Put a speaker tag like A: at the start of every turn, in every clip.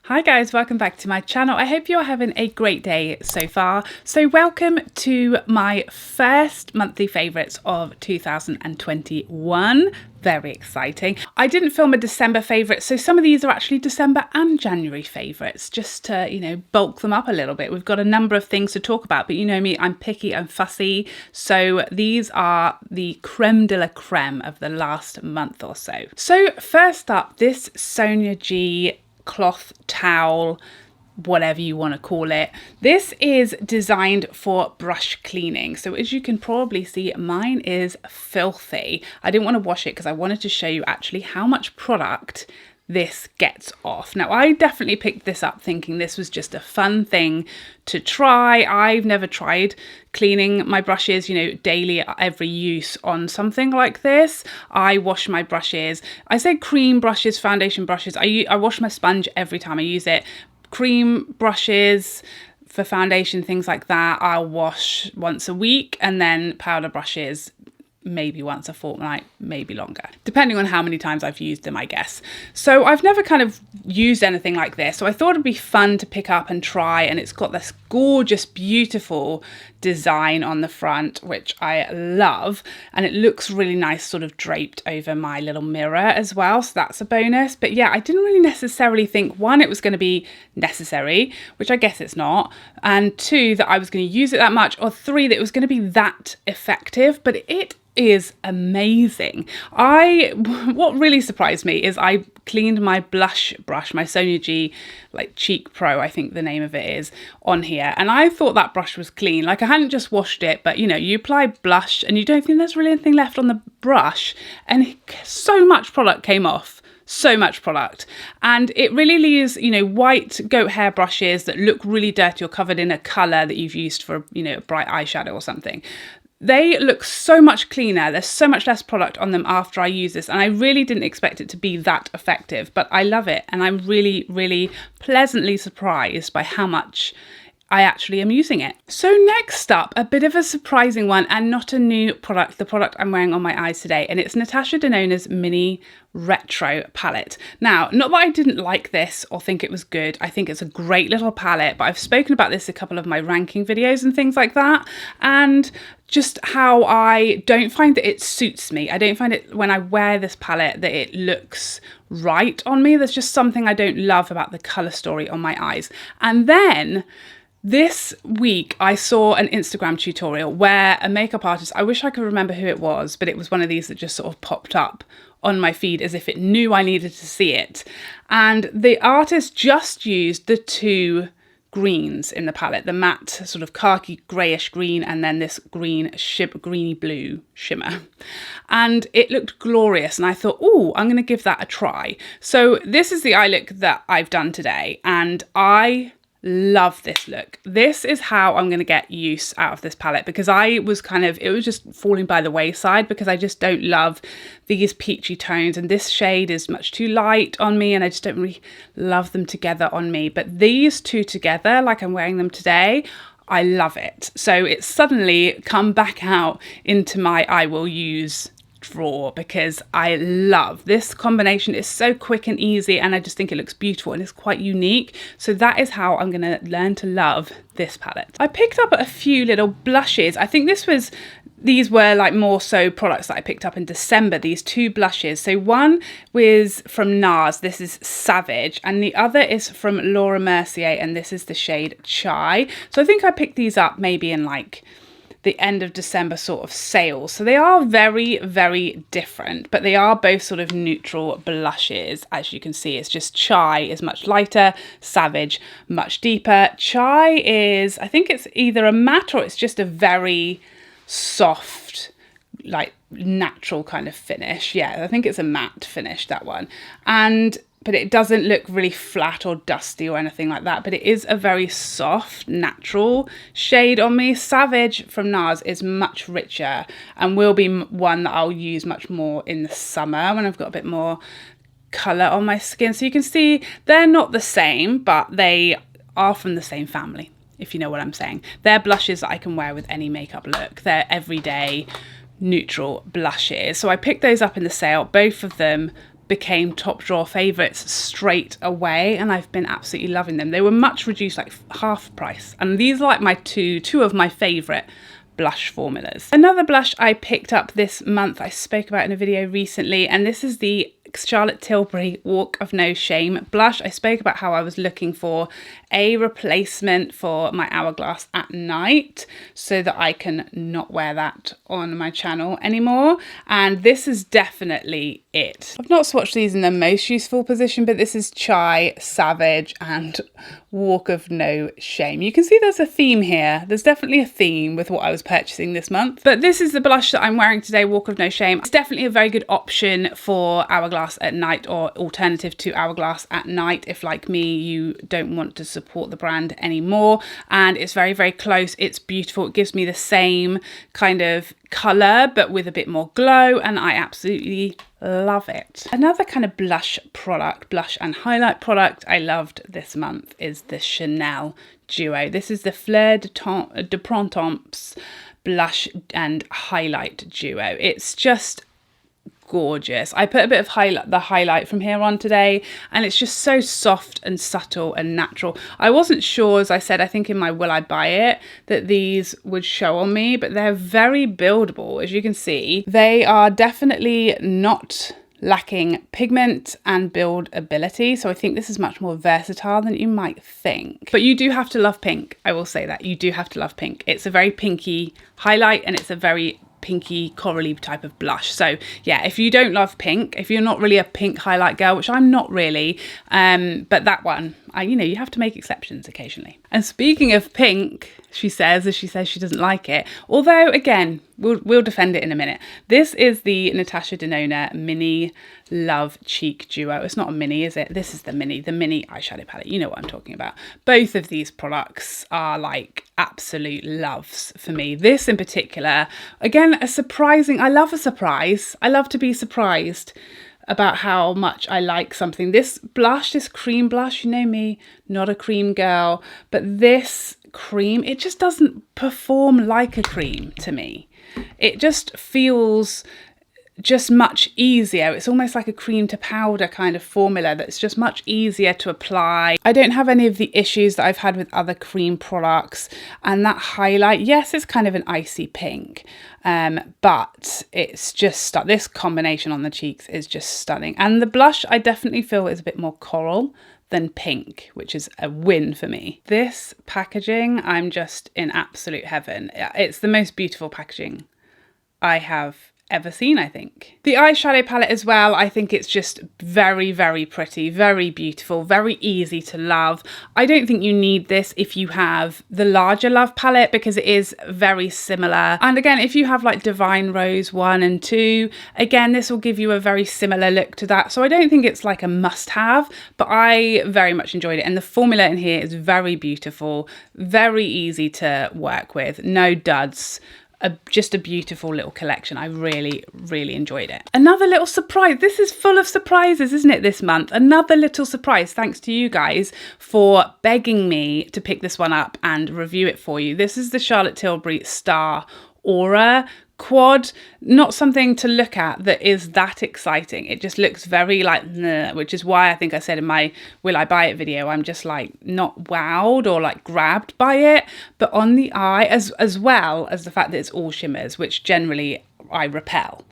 A: Hi guys, welcome back to my channel. I hope you're having a great day so far. So welcome to my first monthly favourites of 2021. Very exciting. I didn't film a December favourite, so some of these are actually December and January favourites, just to, you know, bulk them up a little bit. We've got a number of things to talk about, but you know me, I'm picky, I'm fussy. So these are the creme de la creme of the last month or so. So first up, this Sonia G cloth towel, whatever you want to call it. This is designed for brush cleaning. So as you can probably see, mine is filthy. I didn't want to wash it because I wanted to show you actually how much product this gets off. Now, I definitely picked this up thinking this was just a fun thing to try. I've never tried cleaning my brushes, you know, daily, every use on something like this. I wash my brushes. I say cream brushes, foundation brushes. I wash my sponge every time I use it. Cream brushes for foundation, things like that, I'll wash once a week, and then powder brushes maybe once a fortnight, maybe longer, depending on how many times I've used them, I guess. So I've never kind of used anything like this, so I thought it'd be fun to pick up and try, and it's got this gorgeous, beautiful design on the front, which I love, and it looks really nice sort of draped over my little mirror as well, so that's a bonus. But yeah, I didn't really necessarily think, one, it was going to be necessary, which I guess it's not, and two, that I was going to use it that much, or three, that it was going to be that effective. But it is amazing. What really surprised me is I cleaned my blush brush, my Sonia G like Cheek Pro, I think the name of it is, on here, and I thought that brush was clean. Like, I hadn't just washed it, but you know, you apply blush and you don't think there's really anything left on the brush, and so much product came off. So much product, and it really leaves, you know, white goat hair brushes that look really dirty or covered in a colour that you've used for, you know, a bright eyeshadow or something. They look so much cleaner. There's so much less product on them after I use this, and I really didn't expect it to be that effective, but I love it, and I'm really, really pleasantly surprised by how much I actually am using it. So next up, a bit of a surprising one, and not a new product, the product I'm wearing on my eyes today, and it's Natasha Denona's Mini Retro palette. Now, not that I didn't like this or think it was good, I think it's a great little palette, but I've spoken about this in a couple of my ranking videos and things like that, and just how I don't find that it suits me. I don't find it, when I wear this palette, that it looks right on me. There's just something I don't love about the colour story on my eyes. And then this week, I saw an Instagram tutorial where a makeup artist, I wish I could remember who it was, but it was one of these that just sort of popped up on my feed as if it knew I needed to see it. And the artist just used the two greens in the palette, the matte sort of khaki greyish green, and then this greeny blue shimmer. And it looked glorious, and I thought, oh, I'm going to give that a try. So this is the eye look that I've done today, and I love this look. This is how I'm going to get use out of this palette, because I was it was just falling by the wayside because I just don't love these peachy tones, and this shade is much too light on me, and I just don't really love them together on me. But these two together, like I'm wearing them today, I love it. So it's suddenly come back out into my I will use drawer, because I love this combination. It's so quick and easy, and I just think it looks beautiful and it's quite unique. So that is how I'm going to learn to love this palette. I picked up a few little blushes. I think these were like more so products that I picked up in December, these two blushes. So one was from NARS, this is Savage, and the other is from Laura Mercier, and this is the shade Chai. So I think I picked these up maybe in like the end of December sort of sales. So they are very, very different, but they are both sort of neutral blushes. As you can see, it's just Chai is much lighter, Savage much deeper. Chai is, I think it's either a matte or it's just a very soft, like natural kind of finish. Yeah, I think it's a matte finish, that one. But it doesn't look really flat or dusty or anything like that. But it is a very soft, natural shade on me. Savage from NARS is much richer and will be one that I'll use much more in the summer when I've got a bit more colour on my skin. So you can see they're not the same, but they are from the same family, if you know what I'm saying. They're blushes that I can wear with any makeup look. They're everyday neutral blushes. So I picked those up in the sale, both of them became top drawer favourites straight away, and I've been absolutely loving them. They were much reduced, like half price, and these are like my two of my favourite blush formulas. Another blush I picked up this month I spoke about in a video recently, and this is the Charlotte Tilbury Walk of No Shame blush. I spoke about how I was looking for a replacement for my Hourglass at night so that I can not wear that on my channel anymore, and this is definitely it. I've not swatched these in the most useful position, but this is Chai, Savage and Walk of No Shame. You can see there's a theme here. There's definitely a theme with what I was purchasing this month, but this is the blush that I'm wearing today, Walk of No Shame. It's definitely a very good option for Hourglass at night, or alternative to Hourglass at night if, like me, you don't want to support the brand anymore. And it's very, very close. It's beautiful. It gives me the same kind of colour but with a bit more glow, and I absolutely love it. Another kind of blush and highlight product I loved this month is the Chanel duo. This is the Fleurs de Printemps blush and highlight duo. It's just gorgeous. I put a bit of highlight from here on today, and it's just so soft and subtle and natural. I wasn't sure, as I said, I think in my will I buy it, that these would show on me, but they're very buildable. As you can see, they are definitely not lacking pigment and buildability, so I think this is much more versatile than you might think. But you do have to love pink. I will say that you do have to love pink. It's a very pinky highlight, and it's a very pinky corally type of blush. So yeah, if you don't love pink, if you're not really a pink highlight girl, which I'm not really, but that one, you know, you have to make exceptions occasionally. And speaking of pink, she says she doesn't like it, although again, we'll defend it in a minute. This is the Natasha Denona Mini Love Cheek Duo. It's not a mini, is it? This is the mini eyeshadow palette. You know what I'm talking about. Both of these products are like absolute loves for me. This in particular, again, I love a surprise. I love to be surprised about how much I like something. This blush, this cream blush, you know me, not a cream girl, but this cream, it just doesn't perform like a cream to me. It just feels just much easier. It's almost like a cream to powder kind of formula that's just much easier to apply. I don't have any of the issues that I've had with other cream products, and that highlight, yes, it's kind of an icy pink, but it's just this combination on the cheeks is just stunning. And the blush I definitely feel is a bit more coral than pink, which is a win for me. This packaging, I'm just in absolute heaven. It's the most beautiful packaging I have ever seen, I think. The eyeshadow palette as well, I think it's just very, very pretty, very beautiful, very easy to love. I don't think you need this if you have the larger Love palette, because it is very similar. And again, if you have like Divine Rose 1 and 2, again, this will give you a very similar look to that. So I don't think it's like a must-have, but I very much enjoyed it. And the formula in here is very beautiful, very easy to work with, no duds. Just a beautiful little collection. I really, really enjoyed it. Another little surprise. This is full of surprises, isn't it, this month? Another little surprise, thanks to you guys for begging me to pick this one up and review it for you. This is the Charlotte Tilbury Star Aura quad. Not something to look at that is that exciting. It just looks very like, which is why I think I said in my will I buy it video, I'm just like not wowed or like grabbed by it. But on the eye, as well as the fact that it's all shimmers, which generally I repel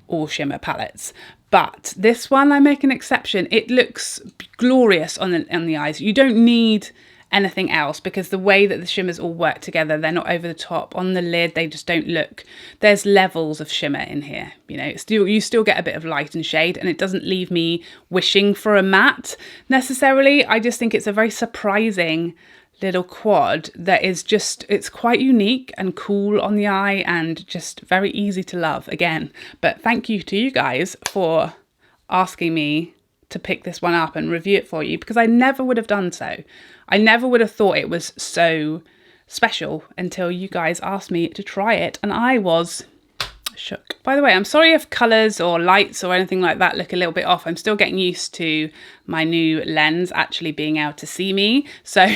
A: all shimmer palettes. But this one I make an exception. It looks glorious on the eyes. You don't need anything else, because the way that the shimmers all work together, they're not over the top. On the lid, they just don't look, there's levels of shimmer in here, you know, you still get a bit of light and shade, and it doesn't leave me wishing for a matte necessarily. I just think it's a very surprising little quad that is just, it's quite unique and cool on the eye and just very easy to love again. But thank you to you guys for asking me to pick this one up and review it for you, because I never would have done so. I never would have thought it was so special until you guys asked me to try it, and I was shook. By the way, I'm sorry if colours or lights or anything like that look a little bit off. I'm still getting used to my new lens actually being able to see me, so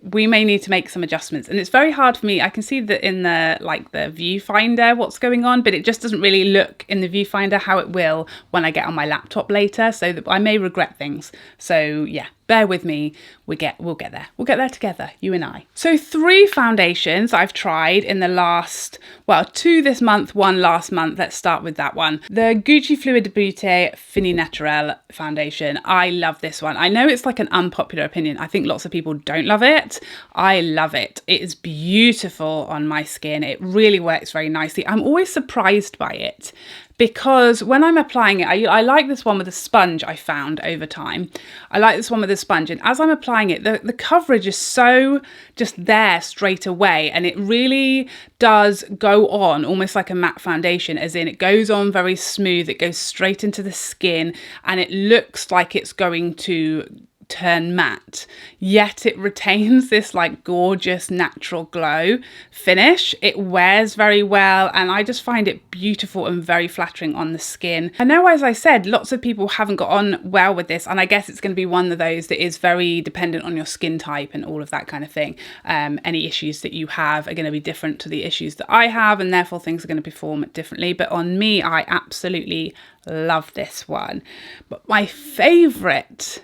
A: we may need to make some adjustments. And it's very hard for me. I can see that in the viewfinder what's going on, but it just doesn't really look in the viewfinder how it will when I get on my laptop later, so that I may regret things. So yeah, bear with me. We'll get there. We'll get there together, you and I. So 3 foundations I've tried in the last, well, 2 this month, 1 last month. Let's start with that one. The Gucci Fleur de Beauté Fini Naturel foundation. I love this one. I know it's like an unpopular opinion. I think lots of people don't love it. I love it. It is beautiful on my skin. It really works very nicely. I'm always surprised by it, because when I'm applying it, I like this one with a sponge I found over time. I like this one with a sponge, and as I'm applying it, the coverage is so just there straight away, and it really does go on almost like a matte foundation, as in it goes on very smooth, it goes straight into the skin, and it looks like it's going to turn matte, yet it retains this like gorgeous natural glow finish. It wears very well, and I just find it beautiful and very flattering on the skin. I know, as I said, lots of people haven't got on well with this, and I guess it's going to be one of those that is very dependent on your skin type and all of that kind of thing. Any issues that you have are going to be different to the issues that I have, and therefore things are going to perform differently. But on me, I absolutely love this one. But my favorite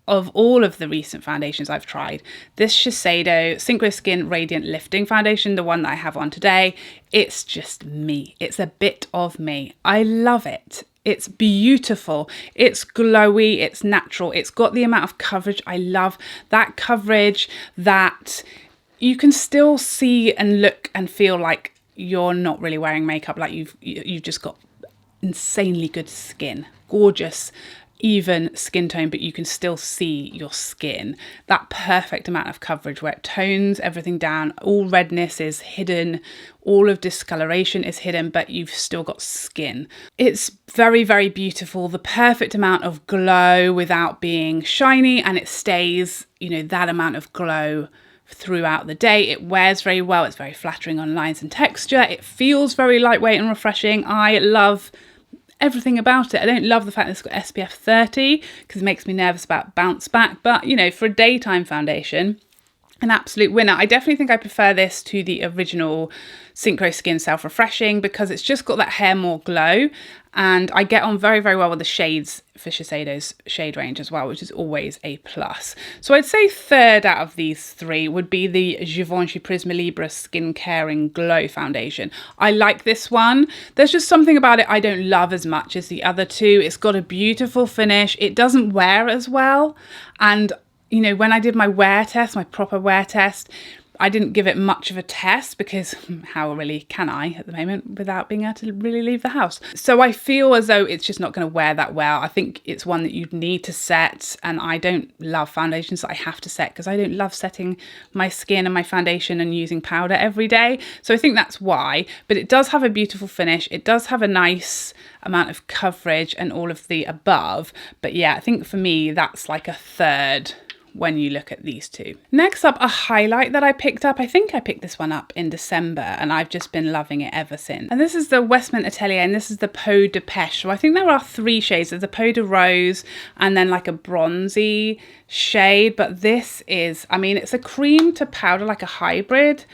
A: of all of the recent foundations I've tried, this Shiseido Synchro Skin Radiant Lifting foundation, the one that I have on today, it's just me. It's a bit of me. I love it. It's beautiful. It's glowy. It's natural. It's got the amount of coverage. I love that coverage, that you can still see and look and feel like you're not really wearing makeup, like you've just got insanely good skin, gorgeous even skin tone, but you can still see your skin. That perfect amount of coverage where it tones everything down. All redness is hidden, all of discoloration is hidden, but you've still got skin. It's very, very beautiful. The perfect amount of glow without being shiny, and it stays, you know, that amount of glow throughout the day. It wears very well. It's very flattering on lines and texture. It feels very lightweight and refreshing. I love everything about it. I don't love the fact that it's got SPF 30 because it makes me nervous about bounce back, but you know, for a daytime foundation, an absolute winner. I definitely think I prefer this to the original Synchro Skin Self Refreshing because it's just got that hair more glow, and I get on very, very well with the shades for Shiseido's shade range as well, which is always a plus. So I'd say third out of these 3 would be the Givenchy Prisma Libre Skin Caring Glow Foundation. I like this one. There's just something about it I don't love as much as the other 2. It's got a beautiful finish. It doesn't wear as well, and you know, when I did my wear test, my proper wear test, I didn't give it much of a test because how really can I at the moment without being able to really leave the house? So I feel as though it's just not going to wear that well. I think it's one that you'd need to set, and I don't love foundations that I have to set because I don't love setting my skin and my foundation and using powder every day. So I think that's why, but it does have a beautiful finish. It does have a nice amount of coverage and all of the above. But yeah, I think for me, that's like a third when you look at these 2. Next up, a highlight that I picked up. I think I picked this one up in December, and I've just been loving it ever since. And this is the Westmont Atelier, and this is the Peau de Pêche. So I think there are 3 shades. There's a Peau de Rose and then like a bronzy shade. But this is, I mean, it's a cream to powder, like a hybrid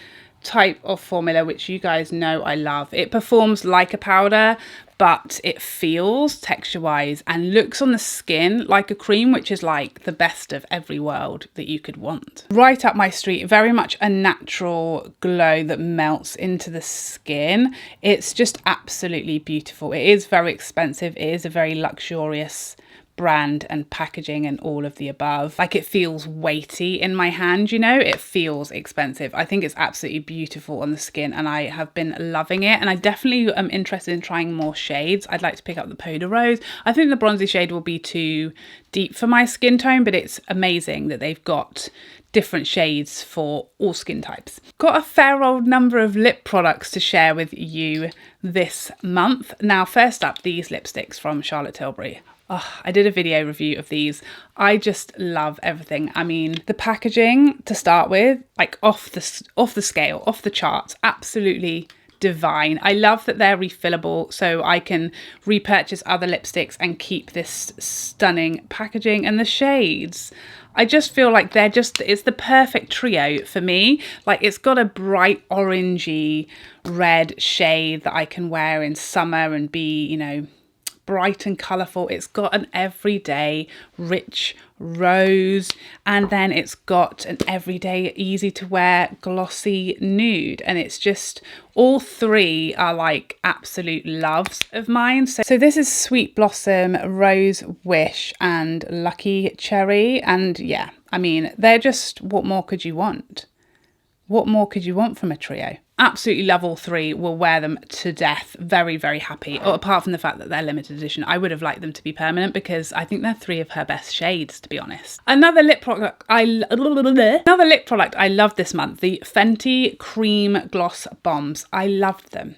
A: type of formula, which you guys know I love. It performs like a powder, but it feels texture-wise and looks on the skin like a cream, which is like the best of every world that you could want. Right up my street, very much a natural glow that melts into the skin. It's just absolutely beautiful. It is very expensive. It is a very luxurious brand and packaging and all of the above. Like, it feels weighty in my hand, you know, it feels expensive. I think it's absolutely beautiful on the skin, and I have been loving it, and I definitely am interested in trying more shades. I'd like to pick up the Peau de Rose. I think the bronzy shade will be too deep for my skin tone, but it's amazing that they've got different shades for all skin types. Got a fair old number of lip products to share with you this month. Now, first up, these lipsticks from Charlotte Tilbury. Oh, I did a video review of these. I just love everything. I mean, the packaging to start with, like off the scale, off the charts, absolutely divine. I love that they're refillable, so I can repurchase other lipsticks and keep this stunning packaging. And the shades, I just feel like it's the perfect trio for me. Like, it's got a bright orangey red shade that I can wear in summer and be, you know, bright and colourful. It's got an everyday rich rose, and then it's got an everyday easy to wear glossy nude, and it's just, all three are like absolute loves of mine. So this is Sweet Blossom, Rose Wish and Lucky Cherry, and yeah, I mean, they're just, what more could you want? What more could you want from a trio? Absolutely love all three, will wear them to death. Very, very happy. Or apart from the fact that they're limited edition, I would have liked them to be permanent because I think they're three of her best shades, to be honest. Another lip product I love this month, the Fenty Cream Gloss Bombs. I loved them.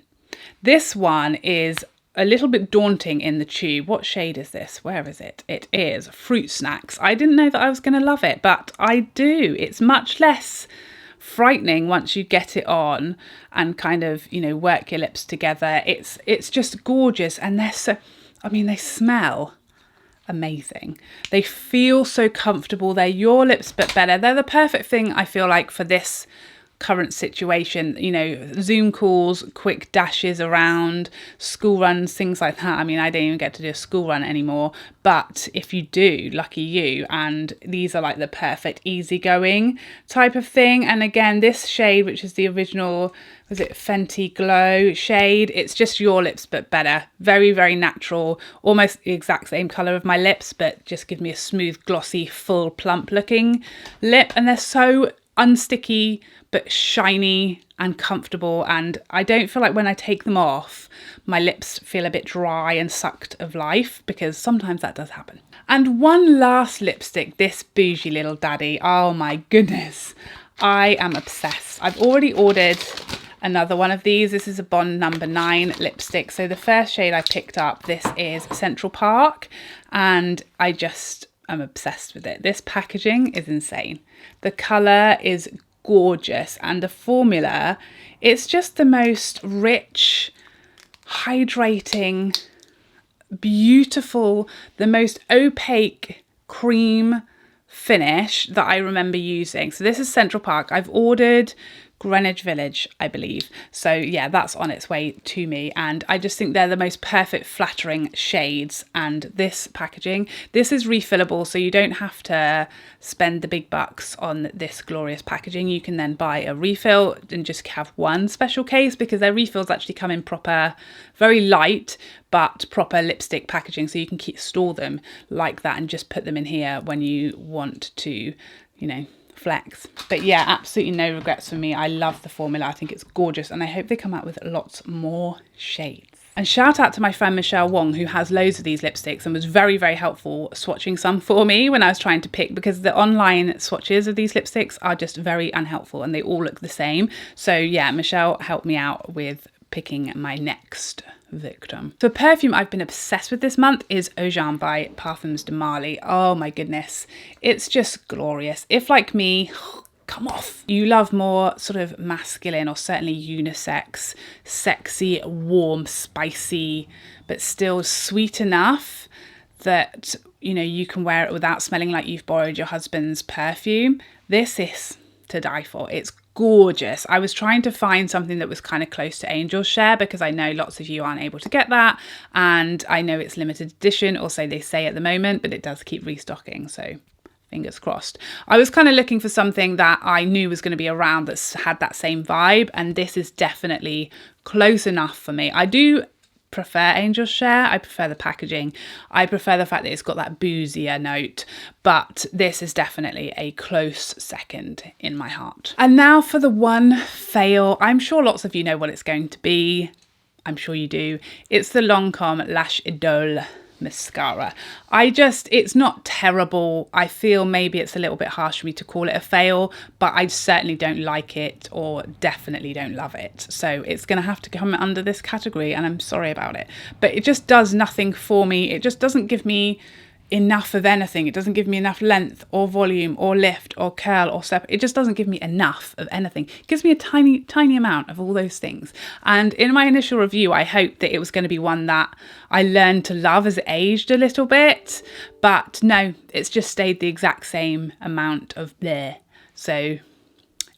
A: This one is a little bit daunting in the tube. What shade is this? Where is it? It is Fruit Snacks. I didn't know that I was going to love it, but I do. It's much less frightening once you get it on and kind of, you know, work your lips together. It's just gorgeous, and they're so, I mean, they smell amazing. They feel so comfortable. They're your lips but better. They're the perfect thing, I feel like, for this current situation, you know, Zoom calls, quick dashes around, school runs, things like that. I mean, I don't even get to do a school run anymore, but if you do, lucky you. And these are like the perfect easygoing type of thing. And again, this shade, which is the original, was it Fenty Glow shade, it's just your lips but better. Very, very natural, almost the exact same color of my lips, but just give me a smooth, glossy, full, plump looking lip. And they're so unsticky but shiny and comfortable, and I don't feel like when I take them off my lips feel a bit dry and sucked of life, because sometimes that does happen. And one last lipstick, this bougie little daddy. Oh my goodness, I am obsessed. I've already ordered another one of these. This is a Bond number 9 lipstick. So the first shade I picked up, this is Central Park, and I'm obsessed with it. This packaging is insane. The colour is gorgeous, and the formula, it's just the most rich, hydrating, beautiful, the most opaque cream finish that I remember using. So this is Central Park. I've ordered Greenwich Village, I believe. So yeah, that's on its way to me, and I just think they're the most perfect flattering shades. And this packaging, this is refillable, so you don't have to spend the big bucks on this glorious packaging. You can then buy a refill and just have one special case, because their refills actually come in proper, very light but proper lipstick packaging, so you can store them like that and just put them in here when you want to, you know, flex. But yeah, absolutely no regrets for me. I love the formula. I think it's gorgeous, and I hope they come out with lots more shades. And shout out to my friend Michelle Wong, who has loads of these lipsticks and was very, very helpful swatching some for me when I was trying to pick, because the online swatches of these lipsticks are just very unhelpful and they all look the same. So yeah, Michelle helped me out with picking my next victim. So perfume I've been obsessed with this month is Oajan by Parfums de Marly. Oh my goodness, it's just glorious. If, like me, come off, you love more sort of masculine or certainly unisex, sexy, warm, spicy, but still sweet enough that, you know, you can wear it without smelling like you've borrowed your husband's perfume, this is to die for. It's gorgeous. I was trying to find something that was kind of close to Angel's Share, because I know lots of you aren't able to get that, and I know it's limited edition, or so they say at the moment, but it does keep restocking, so fingers crossed. I was kind of looking for something that I knew was going to be around that had that same vibe, and this is definitely close enough for me. I do prefer Angel's Share. I prefer the packaging. I prefer the fact that it's got that boozier note, but this is definitely a close second in my heart. And now for the one fail. I'm sure lots of you know what it's going to be. I'm sure you do. It's the Lancome Lash Idole mascara. It's not terrible. I feel maybe it's a little bit harsh for me to call it a fail, but I certainly don't like it, or definitely don't love it. So it's going to have to come under this category, and I'm sorry about it. But it just does nothing for me. It just doesn't give me enough of anything. It doesn't give me enough length or volume or lift or curl or step. It just doesn't give me enough of anything. It gives me a tiny amount of all those things. And in my initial review, I hoped that it was going to be one that I learned to love as it aged a little bit, but no, it's just stayed the exact same amount of bleh. So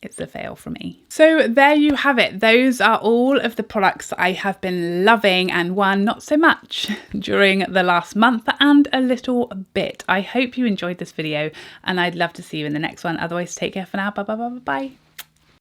A: it's a fail for me. So there you have it. Those are all of the products that I have been loving and one not so much during the last month and a little bit. I hope you enjoyed this video and I'd love to see you in the next one. Otherwise, take care for now. Bye bye bye bye bye.